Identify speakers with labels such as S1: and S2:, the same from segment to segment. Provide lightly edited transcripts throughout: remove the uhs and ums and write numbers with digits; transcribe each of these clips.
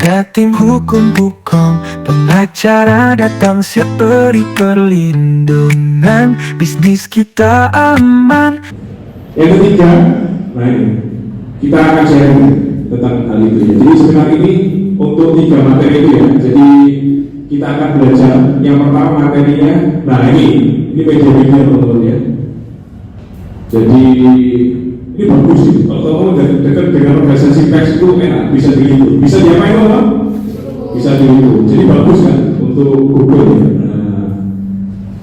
S1: Ada tim hukum pengacara datang siap beri perlindungan, bisnis kita aman.
S2: Yang ketiga, nah ini kita akan sharing tentang hal itu ya. Jadi sebenarnya ini untuk 3 materi itu ya. Jadi kita akan belajar yang pertama materinya, nah ini media-media teman-teman ya. Jadi ini bagus sih, kalau kamu dekat dengan organisasi pers itu enak, bisa diliput, bisa diapain teman? Bisa diliput, jadi bagus kan untuk Google ya. Nah,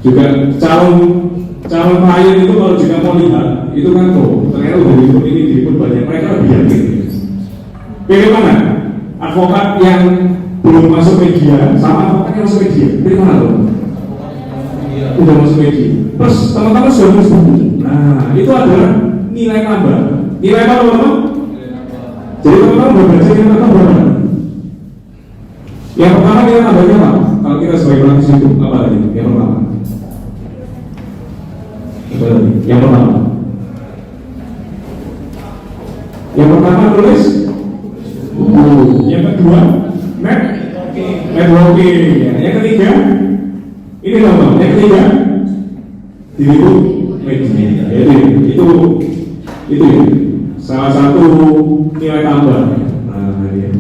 S2: juga calon klien itu kalau juga mau lihat itu kan ternyata udah diliput banyak, mereka lebih yakin. Bagaimana advokat yang belum masuk media sama advokat yang masuk media, dari mana loh? Udah masuk media, terus teman-teman sudah nulis buku. Nah itu adalah nilai tambah. Nilai apa teman-teman? Jadi teman-teman berbaca nilai tambah berapa? Yang pertama nilai tambahnya apa? Kalau kita sebagai praktisi itu apa tadi? Yang pertama. Yang pertama. Yang pertama tulis buku. Yang kedua networking. Yang ketiga ini teman-teman. Yang ketiga diliput media. Itu ya salah satu nilai tambah. Nah ya.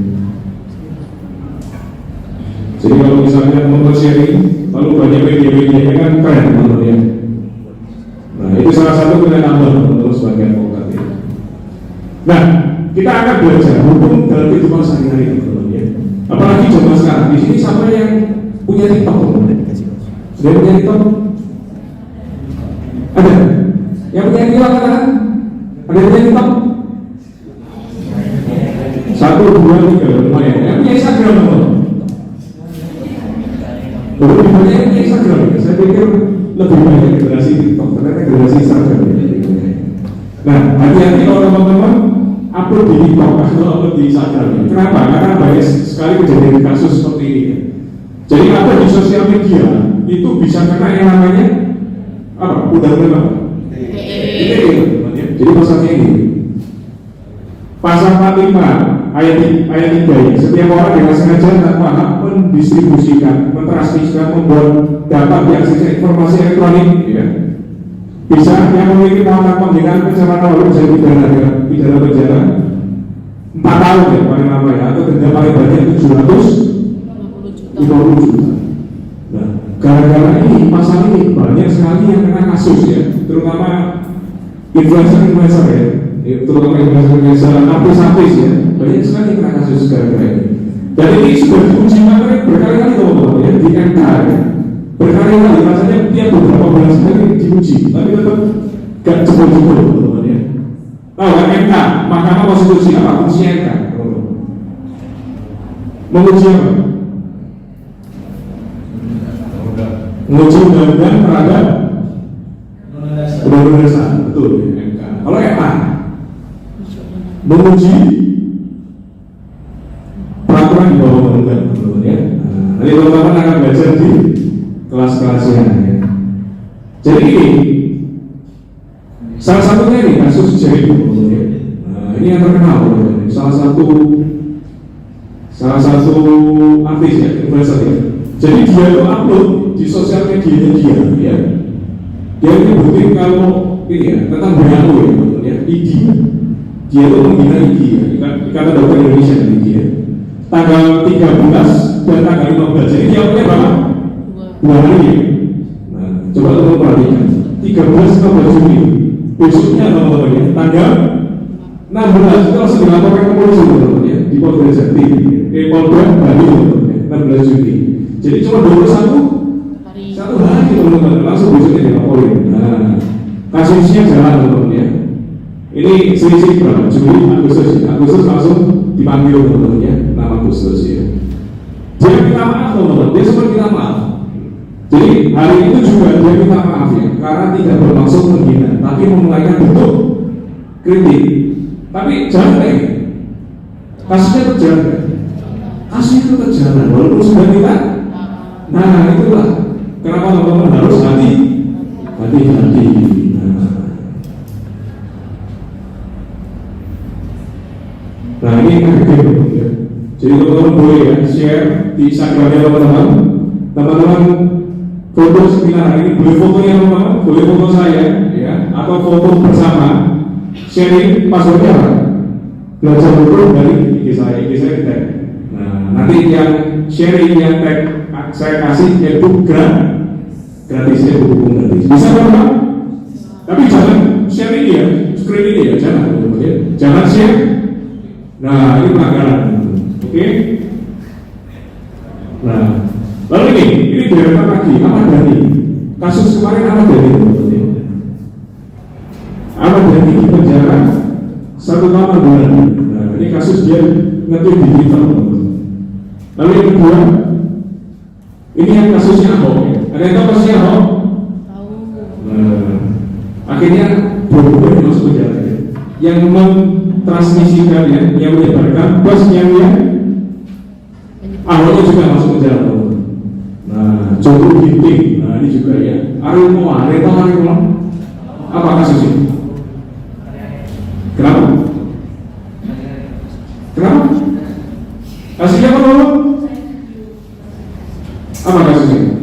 S2: Jadi kalau misalnya teman-teman sharing lalu banyak media-medianya kan keren teman-teman ya. Nah itu salah satu nilai tambah teman-teman sebagai advokat ya. Nah kita akan belajar hukum dalam kehidupan sehari-hari teman-teman ya. Apalagi zaman sekarang di sini siapa yang punya TikTok teman-teman? Sudah punya TikTok? Ada? Yang punya TikTok kan? Ada yang punya TikTok? 1, 2, 3 lumayan. Yang punya Instagram teman-teman? Lebih banyak yang punya Instagram ya? Saya pikir lebih banyak generasi TikTok, ternyata generasi Instagram ya. Nah, hati-hati kalau teman-teman upload di TikTok atau upload di Instagram ya. Kenapa? Karena banyak sekali kejadian kasus seperti ini ya. Jadi upload di sosial media itu bisa kena yang namanya apa? Undang-undang apa? ITE. Jadi pasalnya ini pasal 45 ayat 3 ya. Setiap orang dengan sengaja tanpa hak mendistribusikan, mentransmisikan, membuat data diaksesnya informasi elektronik ya. Bisa yang memiliki muatan pembinaan pencemaran lalu bisa pidana dengan pidana penjara 4 tahun ya paling lama ya, atau denda paling banyak 750 juta. Nah, gara-gara ini pasal ini banyak sekali yang kena kasus ya, terutama influencer ya, terutama influencer artis ya, banyak sekali yang kena kasus gara-gara ini. Dan ini sudah diuji materi berkali-kali teman-teman ya di MK ya. Berkali-kali rasanya tiap beberapa bulan sekali diuji, tapi tetap gak jebol-jebol teman-teman ya. Tahu kan MK, Mahkamah Konstitusi apa? Fungsinya MK teman-teman. Menguji apa? Menguji undang-undang terhadap undang-undang dasar, betul ya MK. Kalau MA menguji peraturan di bawah undang-undang teman-teman ya. Nanti teman-teman akan belajar di kelas-kelasnya ya. Jadi ini salah satunya ini kasus Jerry teman-teman ya. Nah, ini yang terkenal teman-teman. Salah satu artis ya, influencer ya. Jadi dia itu upload di sosial media dia ya. Dia menyebutin kalau ini ya tentang BAU ya teman-teman ya, ID. Dia itu menghina ID ya, Ikatan Dokter Indonesia ID ya. Tanggal 13 dan tanggal 15. Jadi dia punya berapa? 2 hari ya. Nah, coba teman-teman perhatikan 13 Juni besoknya teman-teman ya, tanggal 16 itu langsung dilaporkan ke polisi teman-teman ya, di Polda Jatim Polda Bali teman-teman ya, 16 Juni. Jadi cuma 21 hari teman-teman, langsung besoknya dilaporin. Nah, kasusnya jalan teman-teman ya. Ini selisih berapa? Juli, Agustus langsung dipanggil teman-teman ya, 6 Agustus ya. Dia minta maaf teman-teman, dia sempat minta maaf. Jadi hari itu juga dia minta maaf ya, karena tidak bermaksud menghina, tapi memulaikan bentuk kritik. Tapi jangan kasusnya terjalan, kasus itu terjalan, walaupun sudah kita. Nah itulah kenapa teman-teman harus hati-hati. Nah ini akhirnya ya. Jadi teman-teman boleh ya share di Instagramnya teman-teman. Teman-teman foto seminar ini boleh fotonya teman-teman, boleh foto saya ya, atau foto bersama. Sharing passwordnya apa? Belajar dulu dari IG saya tag. Nah, nanti yang sharing yang tag saya kasih ebook gratis, ebook gratis. Bisa teman-teman? Tapi jangan share ini ya, screen ini ya, jangan teman-teman ya. Jangan share. Nah, ini pelanggaran. Oke? Nah, lalu ini direkam lagi, Ahmad Dhani. Kasus kemarin Ahmad Dhani. Ahmad Dhani di penjara 1 tahun 2 bulan. Nah, ini kasus dia nge-tweet di Twitter. Lalu yang kedua, ini yang kasusnya Ahok. Ada yang tahu kasusnya Ahok? Nah, akhirnya buru-buru masuk penjara. Yang mentransmisikan ya, yang menyebarkan bosnya ya, Ahoknya juga masuk penjara. Nah, Joko Ginting, nah ini juga ya. Ariel Noah, apa kasusnya? Kenapa? Kasusnya apa dulu? Apa kasusnya?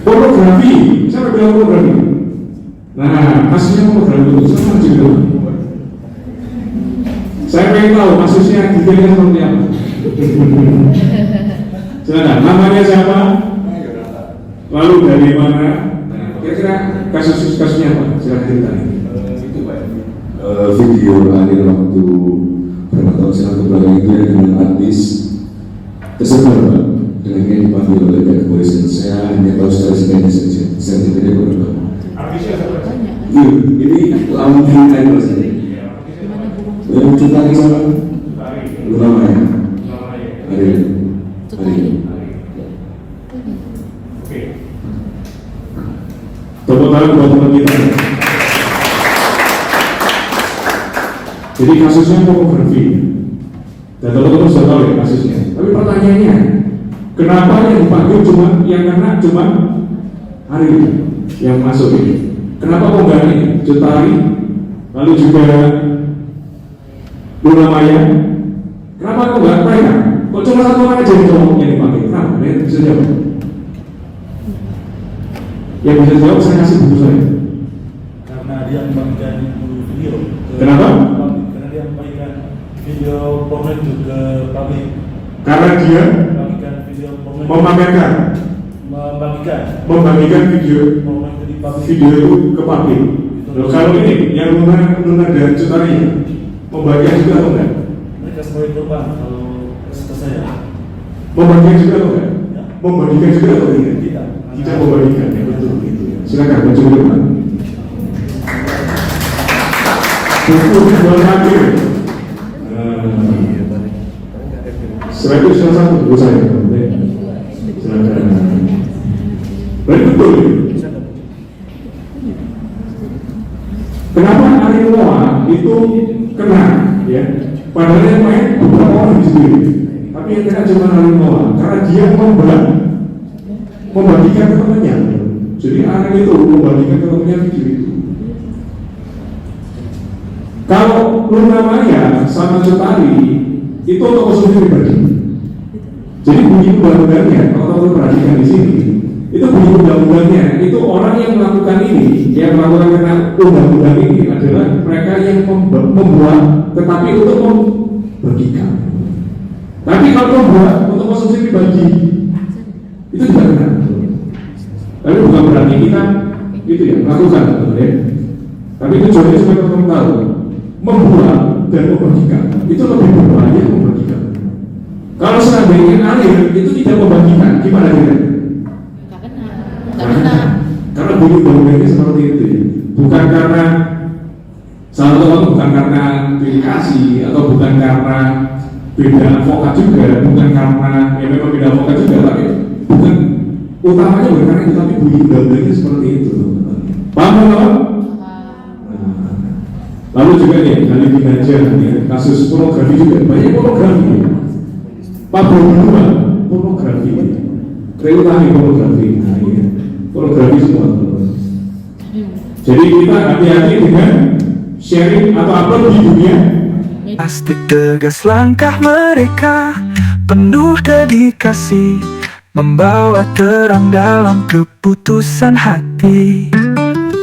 S2: Pornografi. Siapa bilang pornografi? Nah, kasusnya pornografi itu sama juga. Saya pengen tahu kasusnya detailnya seperti apa. Silakan, namanya siapa? Lalu dari mana? Nah, kira-kira kasusnya apa? Silakan cerita.
S3: Video ada waktu berapa tahun silam ke belakang itu ya, dengan artis tersebar Pak, dengan yang dipanggil oleh pihak kepolisian. Saya hanya tahu secara singkatnya saja. Saya tidak ada berapa.
S2: Artisnya siapa?
S3: Ini lawan film saja. Kita lagi sama lu namanya hari.
S2: Oke. Tepuk tangan buat teman kita. Jadi kasusnya pornografi. Dan teman-teman sudah tahu ya kasusnya. Tapi pertanyaannya, kenapa yang dipanggil yang kena cuma hari ini yang masuk ini? Kenapa kok enggak ini? Jutari, lalu juga Luna Maya. Kenapa kok enggak mereka? Kok cuma satu orang aja yang dipanggil? Kenapa? Yang bisa jawab? Yang bisa jawab saya kasih buku saya.
S4: Karena dia membagikan video.
S2: Kenapa?
S4: Karena dia membagikan video porno itu ke publik.
S2: Karena dia
S4: Membagikan video porno.
S2: membagikan video
S4: porno itu di publik.
S2: video itu ke publik. Loh, kalau ini yang Luna dan Cutari membagikan juga atau enggak?
S4: Mereka sebagai korban kalau kata saya.
S2: Membagikan juga atau enggak?
S4: Ya.
S2: Membagikan juga atau tidak?
S4: Tidak.
S2: Tidak membagikan, ya betul gitu ya. Silakan baca dulu. Buku jual hadir. Setelah itu salah satu buku saya. Silakan. Berarti betul. Kenapa Ariel Noah itu kena? Ya, padahal yang main beberapa orang di sini. Tapi yang kena cuma Ariel Noah karena dia membagikan ke temannya. Jadi Ariel itu membagikan ke temannya video itu. Kalau Luna Maya sama Cutari itu untuk konsumsi pribadi. Jadi bunyi undang-undangnya, kalau teman perhatikan di sini, itu bunyi undang-undangnya itu orang yang melakukan ini, yang melakukan kena undang-undang ini adalah mereka yang membuat, tetapi untuk membagikan. Tapi kalau membuat untuk konsumsi pribadi, itu tidak benar. Tapi bukan berarti kita itu ya melakukan, ya. Tapi tujuannya supaya teman-teman tahu, membuat dan membagikan itu lebih berbahaya membagikan. Kalau seandainya Ariel itu tidak membagikan, gimana dia? Karena bunyi undang-undangnya seperti itu ya. Bukan karena salah satu bukan karena dedikasi atau bukan karena beda advokat juga, bukan karena ya memang beda advokat juga, tapi bukan utamanya bukan karena itu, tapi bunyi undang-undangnya seperti itu. Paham kan? Lalu juga nih, kali ini aja ya, kasus pornografi juga banyak pornografi. Pablo Dua pornografi, Reutami pornografi, nah, iya. Pornografi semua. Jadi kita hati-hati dengan sharing atau upload di dunia
S1: Pasti tegas langkah mereka, penuh dedikasi, membawa terang dalam keputusan hati.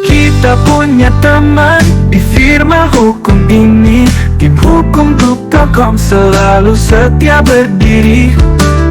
S1: Kita punya teman di firma hukum ini, tim hukum Group.com selalu setia berdiri